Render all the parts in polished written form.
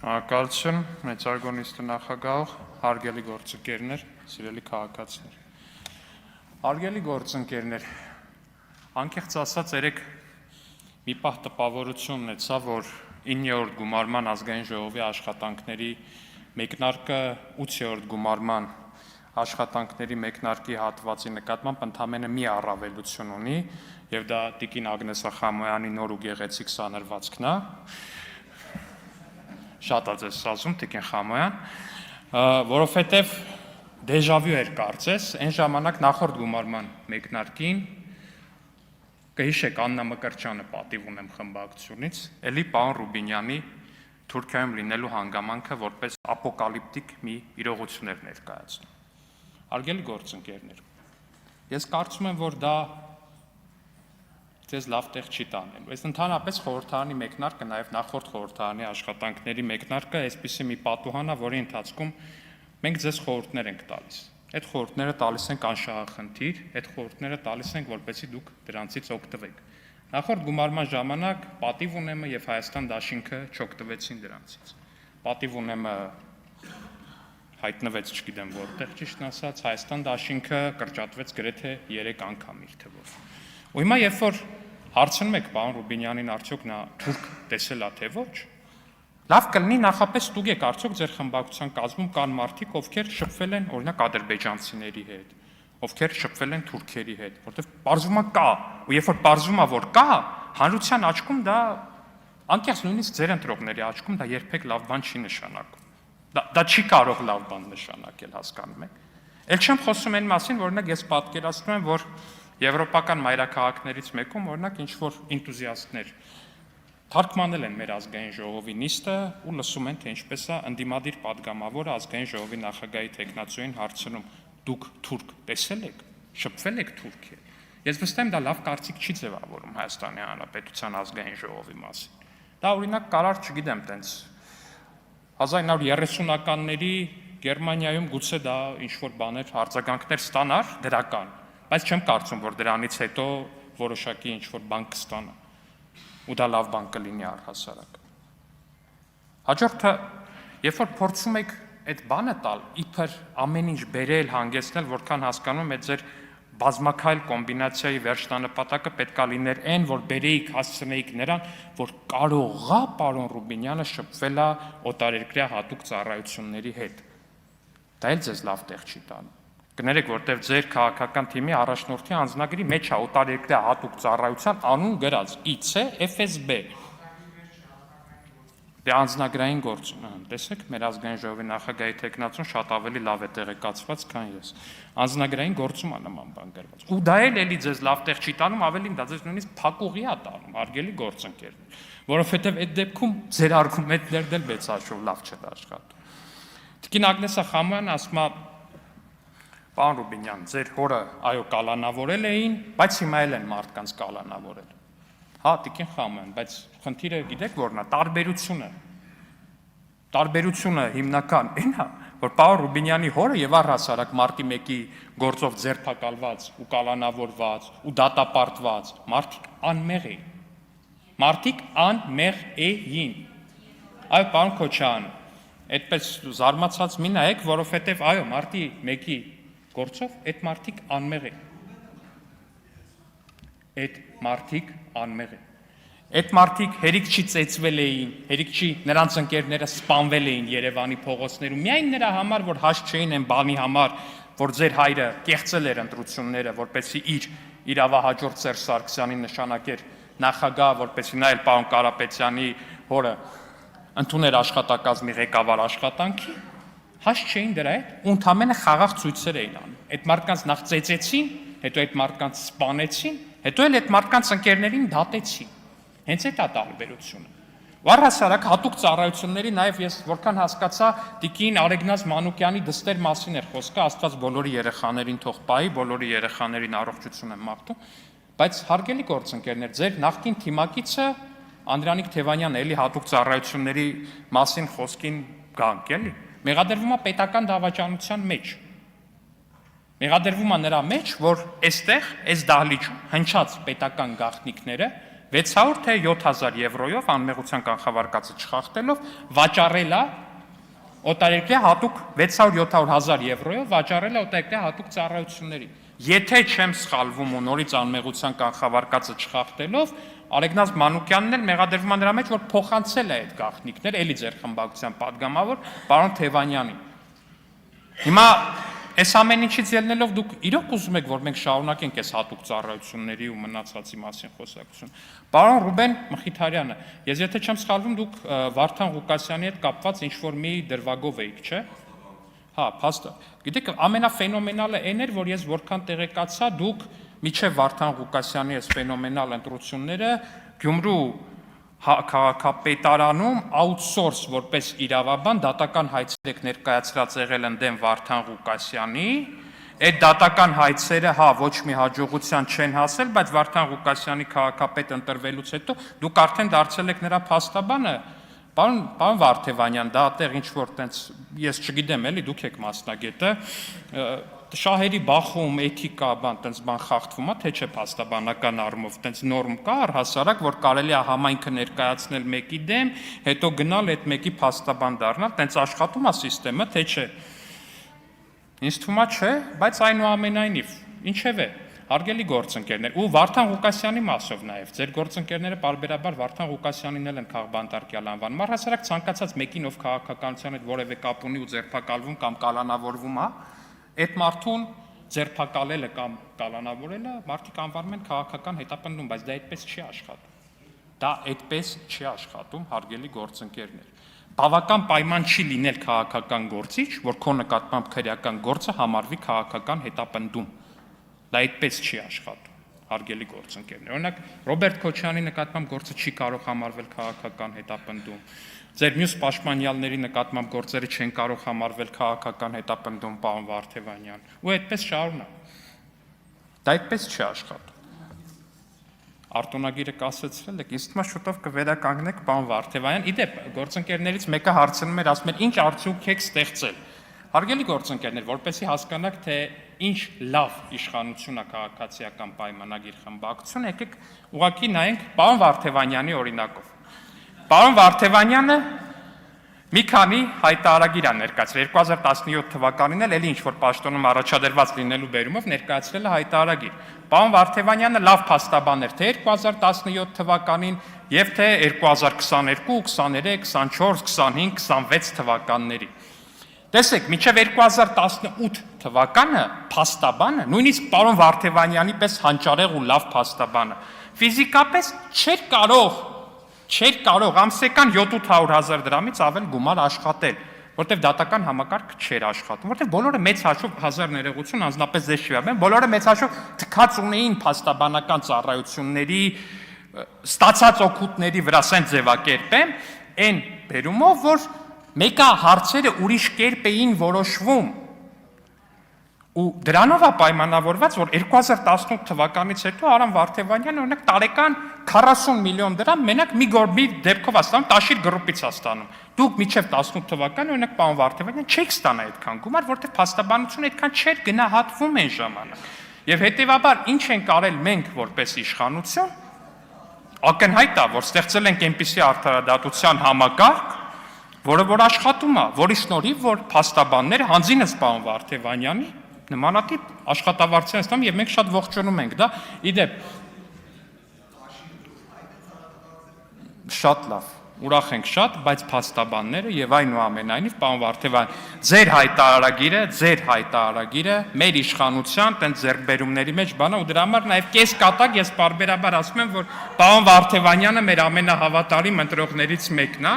Շնորհակալություն, մեծարգոնիստը նախագահ, հարգելի գործընկերներ, սիրելի քաղաքացիներ։ Հարգելի գործընկերներ, անկեղծ ասած երեք մի պահ տպավորություն ունեցա, որ 9-րդ գումարման ազգային ժողովի աշխատանքների մեկնարկը 8-րդ գումարման աշխատանքների մեկնարկի հատվածի նկատմամբ ընդամենը մի առավելություն ունի, եւ դա Տիկին Ագնեսա Խամոյանի նոր ու գեղեցիկ սանրվածքն է։ Շատ է ասում Տիկին Խամոյան, որովհետև դեժավյու էր կարծես, այն ժամանակ նախորդ գումարման մեկնարկին կհիշեք Աննա Մկրտչյանը պատիվ ունեմ խմբակցությունից, էլի պարոն Ռուբինյանի Թուրքիայում լինելու հանգամանքը որպես ապոկալիպտիկ մի իրողություն էր ներկայացնում։ Հարգելի գործընկերներ, ես կարծում եմ, որ դա ձեզ լավ տեղ չի տանելու։ Այս ընդհանրապես խորհրդարանի մեկնարկը, նաև նախորդ խորհրդարանի աշխատանքների մեկնարկը այսպիսի մի պատուհան է, որի ընթացքում մենք ձեզ խորհուրդներ ենք տալիս։ Այդ խորհուրդները տալիս ենք անշահախնդիր, այդ խորհուրդները տալիս ենք, որպեսզի դուք դրանցից օգտվեք։ Նախորդ գումարման ժամանակ պատիվ ունեմը եւ Հայաստան դաշինքը չօգտվեցին դրանցից։ Պատիվ ունեմը հայտնվեց, չգիտեմ որտեղ ճիշտն ասած, Հայաստան դաշինքը կրճատվեց գրեթե 3 անգամ իր թվով։ Ու հիմա երբ որ հարցնում եք պարոն Ռուբինյանին արդյոք նա թուրք տեսել է թե ոչ, լավ կլինի նախապես ստուգեք արդյոք ձեր խմբակցության կազմում կան մարդիկ, ովքեր շփվել են օրինակ ադրբեջանցիների հետ, ովքեր շփվել են թուրքերի հետ, որտեղ պարզվում է կա, ու երբ որ պարզվում է որ կա, հանրության աչքում դա անկեղծ նույնիսկ ձեր ընտրողների աչքում դա երբեք լավ բան չի նշանակում։ Դա չի կարող լավ բան նշանակել, հասկանում եք։ Էլ չեմ խոսում այն մասին, որ օրինակ ես պատկերացնում եմ, որ եվրոպական մայրաքաղաքներից մեկում օրինակ ինչ-որ ինտուզիաստներ թարգմանել են մեր ազգային ժողովի նիստը ու լսում են, թե ինչպես է ընդդիմադիր падգամավորը ազգային ժողովի նախագահի տեխնացուին հարցնում. դուք թուրք տեսել եք, շփվել եք թուրքի հետ։ Ես վստահ եմ դա լավ կարծիք չի ձևավորում Հայաստանի Հանրապետության ազգային ժողովի մասին։ Դա օրինակ կարար, չգիտեմ, տենց 1930-ականների Գերմանիայում գուցե դա ինչ-որ բաներ արձագանքներ ստանար դրական, բայց չեմ կարծում, որ դրանից հետո որոշակի ինչ-որ բան կստանա, ու դա լավ բան կլինի առհասարակ։ Հաջորդը, երբ որ փորձում եք այդ բանը տալ, իբր ամեն ինչ բերել, հանգեցնել, որքան հասկանում եք ձեր բազմակայլ կոմբինացիայի վերջնանպատակը պետք է լիներ այն, որ բերեիք, հասցնեիք նրան, որ կարողա պարոն Ռուբինյանը շփվել է օտարերկրյա հատուկ ծառայությունների հետ։ Դա էլ ձեզ լավ տեղ չի տանում։ Կներեք, որտեղ ձեր քաղաքական թիմի առաջնորդի անձնագրի մեջ է օտարերկրյա հատուկ ծառայության անուն գրած IC FSB։ Դե անձնագրային գործում, տեսեք, մեր ազգային ժողովի նախագահի տեխնացուն շատ ավելի լավ է տեղեկացված, քան ես։ Անձնագրային գործում է նման բան գրված։ Ու դա էլ ձեզ լավ տեղ չի տանում, ավելին դա ձեզ նույնիսկ փակուղի է տանում, հարգելի գործընկերներ, որովհետև այդ դեպքում ձեր արգումենտներն էլ մեծ հաշվով լավ չեն աշխատում։ Տիկին Ագնեսա Խամոյանը ասում է. Պարոն Ռուբինյան, ձեր հորը այո կալանավորել էին, բայց հիմա էլ են մարդկանց կալանավորել։ Հա, Տիկին Խամոյան, բայց խնդիրը գիտեք որն է, տարբերությունը հիմնական այն է, որ պարոն Ռուբինյանի հորը եւ առհասարակ մարտի 1-ի գործով ձերբակալված ու կալանավորված ու դատապարտված մարդիկ անմեղ էին։ Մարդիկ անմեղ էին։ Այո, պարոն Քոչարյան, այդպես զարմացած մի նայեք, որովհետեւ այո, մարտի 1-ի գործով այդ մարդիկ անմեղ են։ Այդ մարդիկ անմեղ են։ Այդ մարդիկ հերիք չի ծեծվել էին, հերիք չի նրանց ընկերները սպանվել էին Երևանի փողոցներում, միայն նրա համար, որ հաշ չէին այն բանի համար, որ ձեր հայրը կեղծել էր ընտրությունները, որպեսզի իր իրավահաջորդ Սերժ Սարգսյանին նշանակեր նախագահ, որպեսզի նա էլ պարոն Կարապետյանի հորը ընդուներ աշխատակազմի ղեկավար աշխատանքի, հաշ չէին դրա հետ, ու ընդամենը խաղաղ ցույցեր էին անում։ Այդ մարդկանց նախ ծեծեցին, հետո այդ մարդկանց սպանեցին, հետո էլ այդ մարդկանց ընկերներին դատեցին։ Հենց այդ է տարբերությունը։ Ու առհասարակ հատուկ ծառայությունների նաև ես որքան հասկացա, Տիկին Արեգնազ Մանուկյանի դստեր մասին էր խոսքը, Աստված բոլորի երեխաներին թող պահի, բոլորի երեխաներին առողջություն եմ մաղթում, բայց հարգելի գործընկերներ, ձեր նախկին թիմակիցը Անդրանիկ Թևանյանը էլի հատուկ ծառայությունների մասին խոսքին գանք, էլի մեղադրվում է պետական դավաճանության մեջ։ Մեղադրվում է նրա մեջ, որ այստեղ, այս դահլիճում հնչած պետական գաղտնիքները 600 թե 7000 եվրոյով անմեղության կանխավարկածը չխախտելով վաճառել է օտարերկրյա հատուկ 600-700 հազար եվրոյով վաճառել է օտարերկրյա հատուկ ծառայությունների։ Եթե չեմ սխալվում ու նորից անմեղության կանխավարկածը չխախտելով, Ալեքնազ Մանուկյանն էլ մեղադրվում է նրա մեջ, որ փոխանցել է այդ գաղտնիքները, էլի ձեր խմբակցության падգամավոր պարոն Թևանյանին։ Հիմա այս ամեն ինչից ելնելով դուք իրոք ուզում եք, որ մենք շարունակենք այս հատուկ ծառայությունների ու մնացածի մասին խոսակցություն։ Պարոն Ռուբեն Մխիթարյանը, ես եթե չեմ սխալվում, դուք Վարդան Ղուկասյանի հետ կապված ինչ-որ մի դրվագով էիք, չէ՞։ Հա, փաստը։ Գիտեք, ամենաֆենոմենալը այն էր, որ ես որքան տեղեկացա, դուք միջև Վարդան Ղուկասյանի այս ֆենոմենալ ընտրությունները Գյումրու քաղաքապետարանում outsource որպես իրավաբան դատական հայցեր եք ներկայացրած եղել ընդդեմ Վարդան Ղուկասյանի, այդ դատական հայցերը ոչ մի հաջողության չեն հասել, բայց Վարդան Ղուկասյանի քաղաքապետ ընտրվելուց հետո դուք արդեն դարձել եք նրա փաստաբանը, պարոն Վարդևանյան, դա այդտեղ ինչ-որ տենց, ես չգիտեմ էլի, դուք եք մասնագետը, շահերի բախում, էթիկա, տենց բան խախտվում է, թե չէ փաստաբանական առումով, տենց նորմ կա առհասարակ, որ կարելի է համայնքը ներկայացնել մեկի դեմ, հետո գնալ այդ մեկի փաստաբան դառնալ, տենց աշխատում է սիստեմը, թե չէ։ Ինձ թվում է չէ, բայց այնուամենայնիվ, ինչևէ, հարգելի գործընկերներ, ու Վարդան Ղուկասյանի մասով նաև, ձեր գործընկերները պարբերաբար Վարդան Ղուկասյանին էլ են քաղբանտարկյալ անվանում, առհասարակ ցանկացած մեկին, ով քաղաքականության հետ որևէ կապ ունի ու ձերբակալվում կամ կալանավորվում է, այդ մարդուն ձերբակալելը կամ կալանավորելը մարդիկ անվանում են քաղաքական հետապնդում, բայց դա այդպես չի աշխատում։ Դա այդպես չի աշխատում, հարգելի գործընկերներ։ Բավական պայման չի լինել քաղաքական գործիչ, որ քո նկատմամբ քրեական գործը համարվի քաղաքական հետապնդում։ Դա այդպես չի աշխատում, հարգելի գործընկերներ։ Օրինակ, Ռոբերտ Քոչյանի նկատմամբ գործը չի կարող համարվել քաղաքական հետապնդում։ Ձեր մյուս պաշտպանյալների նկատմամբ գործերը չեն կարող համարվել քաղաքական հետապնդում, պարոն Վարդևանյան, ու այդպես շարունակ։ Դա այդպես չի աշխատում։ Արտոնագիրը կասեցվել եք, ինձ թվում է շուտով կվերականգնեք, պարոն Վարդևանյան։ Իդեպ, գործընկերներից մեկը հարցնում էր, ասում էր, ինչ արդյունք եք ստեղծել։ Հարգելի գործընկերներ, որպեսզի հասկանաք, թե ինչ լավ իշխանություն է քաղաքացիական պայմանագիր խմբակցությունը, եկեք ուղղակի նայենք պարոն Վարդևանյանի օրինակով։ Պարոն Վարդևանյանը մի քանի հայտարարագիր է ներկայացրել 2017 թվականին էլ էլի ինչ-որ պաշտոնում առաջադրված լինելու բերումով ներկայացրել է հայտարարագիր։ Պարոն Վարդևանյանը լավ փաստաբան էր թե 2017 թվականին եւ թե 2022, 23, 24, 25, 26 թվականների։ Տեսեք, մինչև 2018 թվականը փաստաբանը, նույնիսկ պարոն Վարդևանյանի պես հանճարեղ ու լավ փաստաբանը, ֆիզիկապես չէր կարող ամսական 700 հազար դրամից ավել գումար աշխատել, որտեղ դատական համակարգ չէր աշխատում, որտեղ բոլորը մեծ հաշվով հազար ներողություն, անձնապես ձեզ չի վարվում, բոլորը մեծ հաշվով թքած ունեին փաստաբանական ծառայությունների ստացած օգուտների վրա սենց ձևակերպեմ, այն բերումով, որ մեկը հարցերը ուրիշ կերպ էին որոշվում ու դրանով է պայմանավորված, որ 2018 թվականից հետո Արամ Վարդևանյանը օրինակ տարեկան 40 միլիոն դրամ մենակ մի դեպքով է ստանում, Տաշիր գրուպից է ստանում։ Դուք մինչև 18 թվական օրինակ պարոն Վարդևանյան չեք ստանա այդքան գումար, որտեղ փաստաբանությունը այդքան չէր գնահատվում այն ժամանակ։ Եվ հետևաբար ինչ ենք արել մենք որպես իշխանություն, ակնհայտ է, որ ստեղծել ենք այնպիսի արդարադատության համակարգ, որը որ աշխատում է, որի շնորհիվ որ փաստաբանները հանձինս պարոն Վարդևանյանի նմանատիպ աշխատավարձեր ստանում եւ մենք շատ ողջունում ենք դա։ Իդեպ շատ լավ, ուրախ ենք շատ, բայց փաստաբանները եւ այնուամենայնիվ պարոն Վարդևանյան, ձեր հայտարարագիրը մեր իշխանության տենց ձեռքբերումների մեջ բանա ու դրա համար նաեւ կես կատակ ես պարբերաբար ասում եմ, որ պարոն Վարդևանյանը մեր ամենահավատարիմ ընտրողներից մեկն է,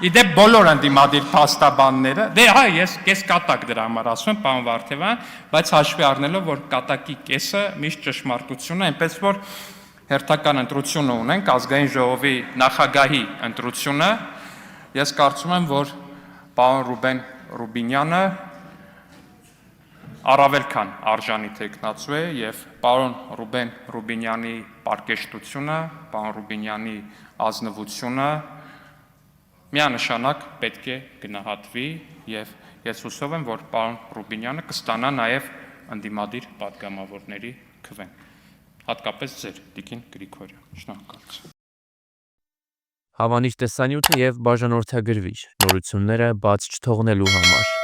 իդեպ բոլոր ընդդիմադիր փաստաբանները, դե հա ես կես կատակ դրա համար ասում եմ, պարոն Վարդևանյան, բայց հաշվի առնելով, որ կատակի կեսը միշտ ճշմարտություն է, այնպես որ հերթական ընտրությունը ունենք, ազգային ժողովի նախագահի ընտրությունը, ես կարծում եմ, որ պարոն Ռուբեն Ռուբինյանը առավել քան արժանի թեկնածու է եւ պարոն Ռուբեն Ռուբինյանի պարկեշտությունը, պարոն Ռուբինյանի ազնվությունը միանշանակ պետք է գնահատվի եւ ես հուսով եմ, որ պարոն Ռուբինյանը կստանա նաեւ ընդդիմադիր պատգամավորների քվեն։ Հատկապես ձեր, Տիկին Գրիգորյան, շնորհակալություն։ Հավանիր տեսանյութը եւ բաժանորդագրվիր նորությունները բաց չթողնելու համար։